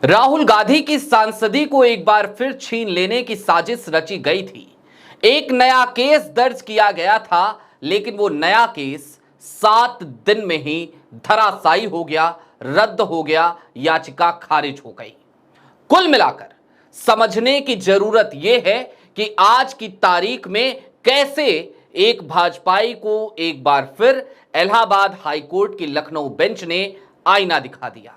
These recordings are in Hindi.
राहुल गांधी की सांसदी को एक बार फिर छीन लेने की साजिश रची गई थी। एक नया केस दर्ज किया गया था, लेकिन वो नया केस 7 दिन में ही धराशायी हो गया, रद्द हो गया, याचिका खारिज हो गई। कुल मिलाकर समझने की जरूरत यह है कि आज की तारीख में कैसे एक भाजपाई को एक बार फिर इलाहाबाद हाईकोर्ट की लखनऊ बेंच ने आईना दिखा दिया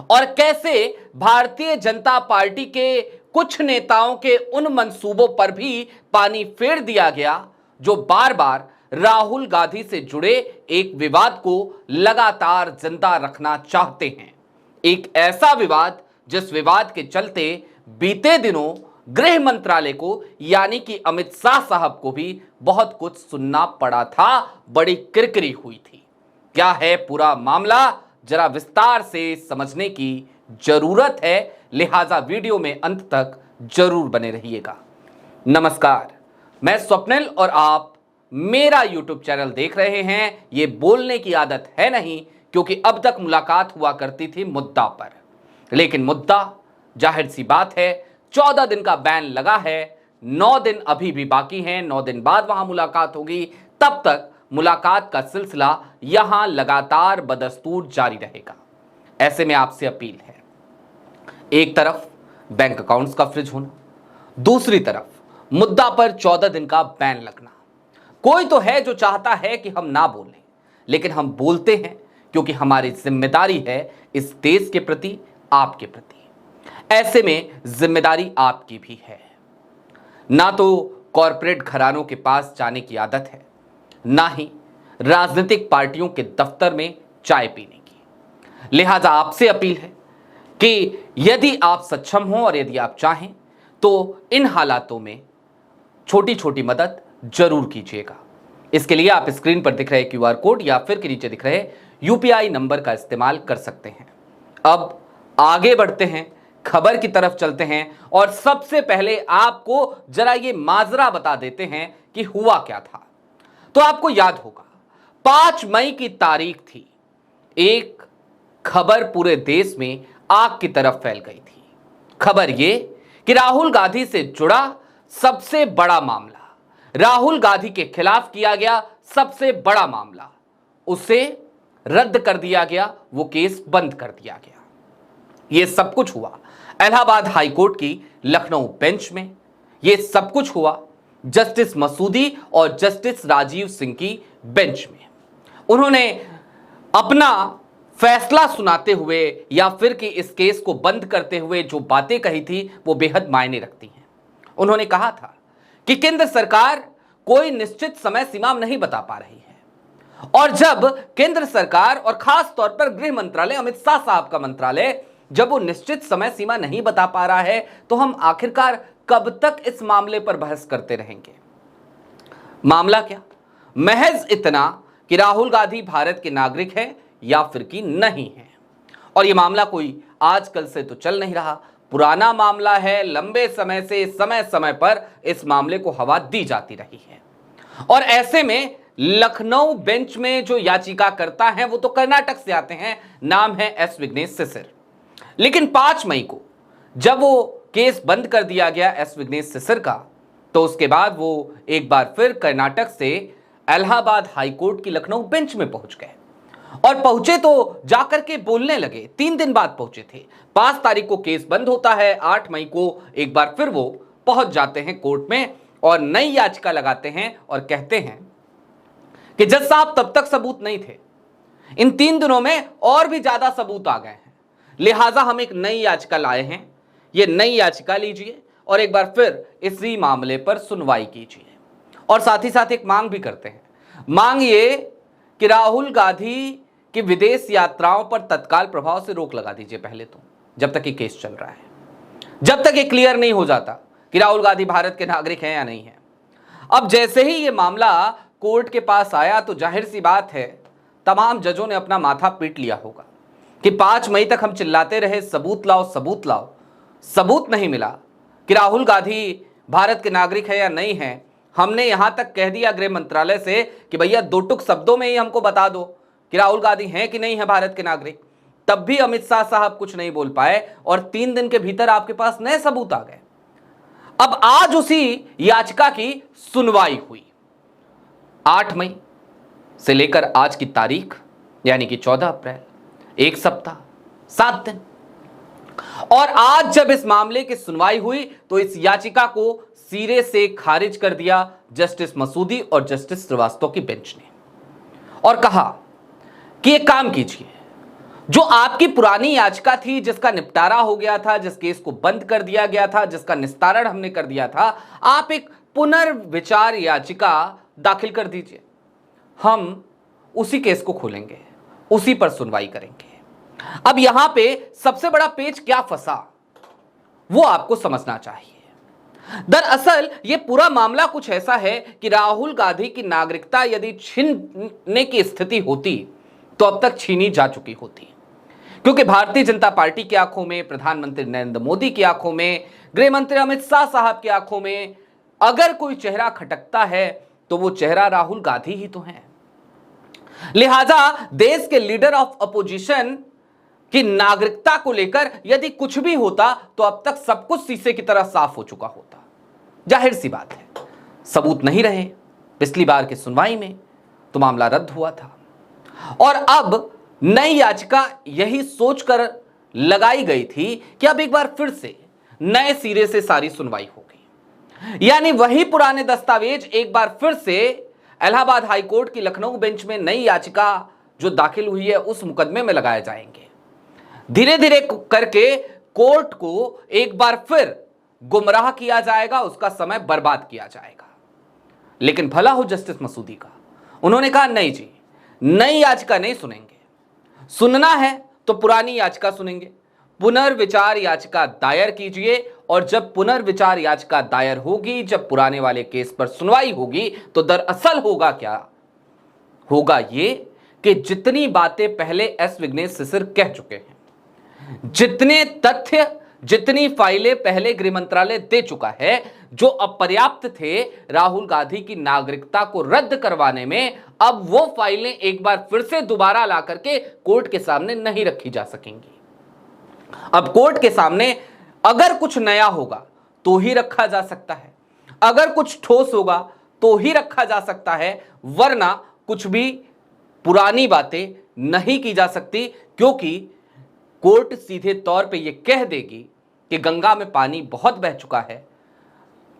और कैसे भारतीय जनता पार्टी के कुछ नेताओं के उन मंसूबों पर भी पानी फेर दिया गया जो बार बार राहुल गांधी से जुड़े एक विवाद को लगातार जिंदा रखना चाहते हैं। एक ऐसा विवाद जिस विवाद के चलते बीते दिनों गृह मंत्रालय को यानी कि अमित शाह साहब को भी बहुत कुछ सुनना पड़ा था, बड़ी किरकिरी हुई थी। क्या है पूरा मामला, जरा विस्तार से समझने की जरूरत है, लिहाजा वीडियो में अंत तक जरूर बने रहिएगा। नमस्कार, मैं स्वप्निल और आप मेरा YouTube चैनल देख रहे हैं। ये बोलने की आदत है नहीं, क्योंकि अब तक मुलाकात हुआ करती थी मुद्दा पर, लेकिन मुद्दा जाहिर सी बात है 14 दिन का बैन लगा है, 9 दिन अभी भी बाकी हैं, 9 दिन बाद वहां मुलाकात होगी। तब तक मुलाकात का सिलसिला यहां लगातार बदस्तूर जारी रहेगा। ऐसे में आपसे अपील है, एक तरफ बैंक अकाउंट्स का फ्रीज होना, दूसरी तरफ मुद्दा पर 14 दिन का बैन लगना। कोई तो है जो चाहता है कि हम ना बोलें, लेकिन हम बोलते हैं क्योंकि हमारी जिम्मेदारी है इस देश के प्रति, आपके प्रति। ऐसे में जिम्मेदारी आपकी भी है। ना तो कॉरपोरेट घरानों के पास जाने की आदत है, ना ही राजनीतिक पार्टियों के दफ्तर में चाय पीने की। लिहाजा आपसे अपील है कि यदि आप सक्षम हो और यदि आप चाहें तो इन हालातों में छोटी छोटी मदद जरूर कीजिएगा। इसके लिए आप स्क्रीन पर दिख रहे QR कोड या फिर के नीचे दिख रहे UPI नंबर का इस्तेमाल कर सकते हैं। अब आगे बढ़ते हैं, खबर की तरफ चलते हैं और सबसे पहले आपको जरा ये माजरा बता देते हैं कि हुआ क्या था। तो आपको याद होगा 5 मई की तारीख थी। एक खबर पूरे देश में आग की तरफ फैल गई थी। खबर ये कि राहुल गांधी से जुड़ा सबसे बड़ा मामला, राहुल गांधी के खिलाफ किया गया सबसे बड़ा मामला, उसे रद्द कर दिया गया, वो केस बंद कर दिया गया। यह सब कुछ हुआ इलाहाबाद हाईकोर्ट की लखनऊ बेंच में। यह सब कुछ हुआ जस्टिस मसूदी और जस्टिस राजीव सिंह की बेंच में। उन्होंने अपना फैसला सुनाते हुए या फिर कि इस केस को बंद करते हुए जो बातें कही थी वो बेहद मायने रखती हैं। उन्होंने कहा था कि केंद्र सरकार कोई निश्चित समय सीमा नहीं बता पा रही है, और जब केंद्र सरकार और खास तौर पर गृह मंत्रालय, अमित शाह साहब का मंत्रालय, जब वो निश्चित समय सीमा नहीं बता पा रहा है तो हम आखिरकार कब तक इस मामले पर बहस करते रहेंगे। मामला क्या? महज इतना कि राहुल गांधी भारत के नागरिक है या फिर कि नहीं है। और ये मामला कोई आजकल से तो चल नहीं रहा, पुराना मामला है। लंबे समय से समय समय पर इस मामले को हवा दी जाती रही है। और ऐसे में लखनऊ बेंच में जो याचिकाकर्ता हैं वो तो कर्नाटक से आते हैं, नाम है S विघ्नेश सिसर। लेकिन 5 मई को जब वो केस बंद कर दिया गया S विघ्नेश सिसर का, तो उसके बाद वो एक बार फिर कर्नाटक से इलाहाबाद हाईकोर्ट की लखनऊ बेंच में पहुंच गए। और पहुंचे तो जाकर के बोलने लगे। 3 दिन बाद पहुंचे थे। 5 तारीख को केस बंद होता है, 8 मई को एक बार फिर वो पहुंच जाते हैं कोर्ट में और नई याचिका लगाते हैं और कहते हैं कि जज साहब तब तक सबूत नहीं थे, इन 3 दिनों में और भी ज्यादा सबूत आ गए हैं, लिहाजा हम एक नई याचिका लाए हैं। ये नई याचिका लीजिए और एक बार फिर इसी मामले पर सुनवाई कीजिए। और साथ ही साथ एक मांग भी करते हैं। मांग ये कि राहुल गांधी की विदेश यात्राओं पर तत्काल प्रभाव से रोक लगा दीजिए, पहले तो, जब तक ये केस चल रहा है, जब तक ये क्लियर नहीं हो जाता कि राहुल गांधी भारत के नागरिक हैं या नहीं है। अब जैसे ही ये मामला कोर्ट के पास आया तो जाहिर सी बात है तमाम जजों ने अपना माथा पीट लिया होगा कि 5 मई तक हम चिल्लाते रहे सबूत लाओ सबूत लाओ, सबूत नहीं मिला कि राहुल गांधी भारत के नागरिक है या नहीं है। हमने यहां तक कह दिया गृह मंत्रालय से कि भैया 2 टुक शब्दों में ही हमको बता दो कि राहुल गांधी हैं कि नहीं है भारत के नागरिक। तब भी अमित शाह साहब कुछ नहीं बोल पाए और 3 दिन के भीतर आपके पास नए सबूत आ गए। अब आज उसी याचिका की सुनवाई हुई। 8 मई से लेकर आज की तारीख यानी कि 14 अप्रैल, 1 सप्ताह 7 दिन। और आज जब इस मामले की सुनवाई हुई तो इस याचिका को सिरे से खारिज कर दिया जस्टिस मसूदी और जस्टिस श्रीवास्तव की बेंच ने और कहा कि एक काम कीजिए, जो आपकी पुरानी याचिका थी जिसका निपटारा हो गया था, जिस केस को बंद कर दिया गया था, जिसका निस्तारण हमने कर दिया था, आप एक पुनर्विचार याचिका दाखिल कर दीजिए। हम उसी केस को खोलेंगे, उसी पर सुनवाई करेंगे। अब यहां पे सबसे बड़ा पेच क्या फंसा वो आपको समझना चाहिए। दरअसल यह पूरा मामला कुछ ऐसा है कि राहुल गांधी की नागरिकता यदि छीनने की स्थिति होती तो अब तक छीनी जा चुकी होती, क्योंकि भारतीय जनता पार्टी की आंखों में, प्रधानमंत्री नरेंद्र मोदी की आंखों में, गृह मंत्री अमित शाह साहब की आंखों में अगर कोई चेहरा खटकता है तो वो चेहरा राहुल गांधी ही तो है। लिहाजा देश के लीडर ऑफ अपोजिशन की नागरिकता को लेकर यदि कुछ भी होता तो अब तक सब कुछ शीशे की तरह साफ हो चुका होता। जाहिर सी बात है, सबूत नहीं रहे पिछली बार की सुनवाई में तो मामला रद्द हुआ था और अब नई याचिका यही सोचकर लगाई गई थी कि अब एक बार फिर से नए सिरे से सारी सुनवाई होगी, यानी वही पुराने दस्तावेज एक बार फिर से इलाहाबाद हाईकोर्ट की लखनऊ बेंच में नई याचिका जो दाखिल हुई है उस मुकदमे में लगाए जाएंगे। धीरे धीरे करके कोर्ट को एक बार फिर गुमराह किया जाएगा, उसका समय बर्बाद किया जाएगा। लेकिन भला हो जस्टिस मसूदी का, उन्होंने कहा नहीं जी, नई याचिका नहीं सुनेंगे, सुनना है तो पुरानी याचिका सुनेंगे। पुनर्विचार याचिका दायर कीजिए और जब पुनर्विचार याचिका दायर होगी, जब पुराने वाले केस पर सुनवाई होगी तो दरअसल होगा क्या, होगा ये कि जितनी बातें पहले एस विघ्नेश सिसर कह चुके हैं, जितने तथ्य, जितनी फाइलें पहले गृह मंत्रालय दे चुका है जो अपर्याप्त थे राहुल गांधी की नागरिकता को रद्द करवाने में, अब वो फाइलें एक बार फिर से दोबारा ला करके कोर्ट के सामने नहीं रखी जा सकेंगी। अब कोर्ट के सामने अगर कुछ नया होगा तो ही रखा जा सकता है, अगर कुछ ठोस होगा तो ही रखा जा सकता है, वरना कुछ भी पुरानी बातें नहीं की जा सकती, क्योंकि कोर्ट सीधे तौर पे ये कह देगी कि गंगा में पानी बहुत बह चुका है।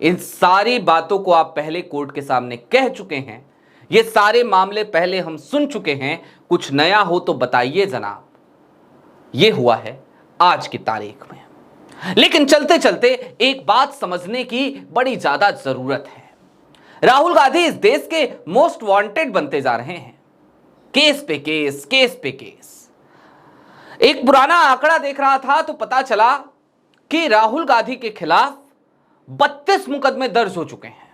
इन सारी बातों को आप पहले कोर्ट के सामने कह चुके हैं, ये सारे मामले पहले हम सुन चुके हैं, कुछ नया हो तो बताइए जनाब। ये हुआ है आज की तारीख में। लेकिन चलते चलते एक बात समझने की बड़ी ज्यादा जरूरत है। राहुल गांधी इस देश के मोस्ट वांटेड बनते जा रहे हैं, केस पे केस, केस पे केस। एक पुराना आंकड़ा देख रहा था तो पता चला कि राहुल गांधी के खिलाफ 32 मुकदमे दर्ज हो चुके हैं।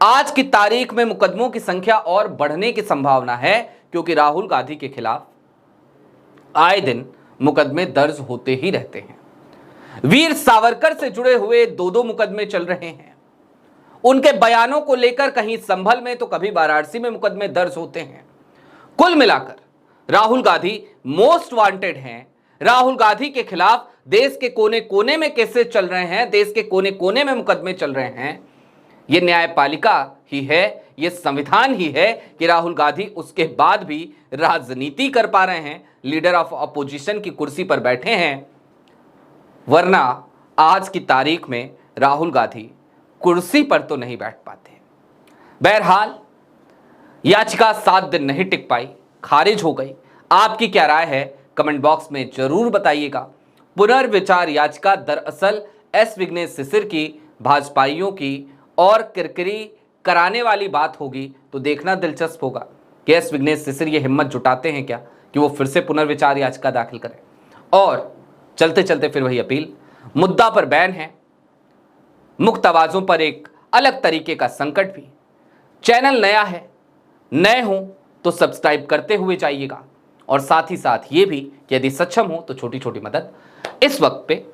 आज की तारीख में मुकदमों की संख्या और बढ़ने की संभावना है, क्योंकि राहुल गांधी के खिलाफ आए दिन मुकदमे दर्ज होते ही रहते हैं। वीर सावरकर से जुड़े हुए 2-2 मुकदमे चल रहे हैं। उनके बयानों को लेकर कहीं संभल में तो कभी वाराणसी में मुकदमे दर्ज होते हैं। कुल मिलाकर राहुल गांधी मोस्ट वांटेड हैं। राहुल गांधी के खिलाफ देश के कोने कोने में केसेस चल रहे हैं, देश के कोने कोने में मुकदमे चल रहे हैं। यह न्यायपालिका ही है, यह संविधान ही है कि राहुल गांधी उसके बाद भी राजनीति कर पा रहे हैं, लीडर ऑफ अपोजिशन की कुर्सी पर बैठे हैं। वरना आज की तारीख में राहुल गांधी कुर्सी पर तो नहीं बैठ पाते। बहरहाल याचिका 7 दिन नहीं टिक पाई, खारिज हो गई। आपकी क्या राय है कमेंट बॉक्स में जरूर बताइएगा। पुनर्विचार याचिका दरअसल एस विघ्नेश सिसर की, भाजपाइयों की और किरकिरी कराने वाली बात होगी तो देखना दिलचस्प होगा कि एस विघ्नेश सिसर ये हिम्मत जुटाते हैं क्या कि वो फिर से पुनर्विचार याचिका दाखिल करें। और चलते चलते फिर वही अपील, मुद्दा पर बैन है, मुक्त आवाजों पर एक अलग तरीके का संकट भी। चैनल नया है, नए हो तो सब्सक्राइब करते हुए जाइएगा और साथ ही साथ ये भी कि यदि सक्षम हो तो छोटी छोटी मदद इस वक्त पे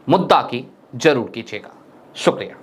मुद्दा की जरूर कीजिएगा। शुक्रिया।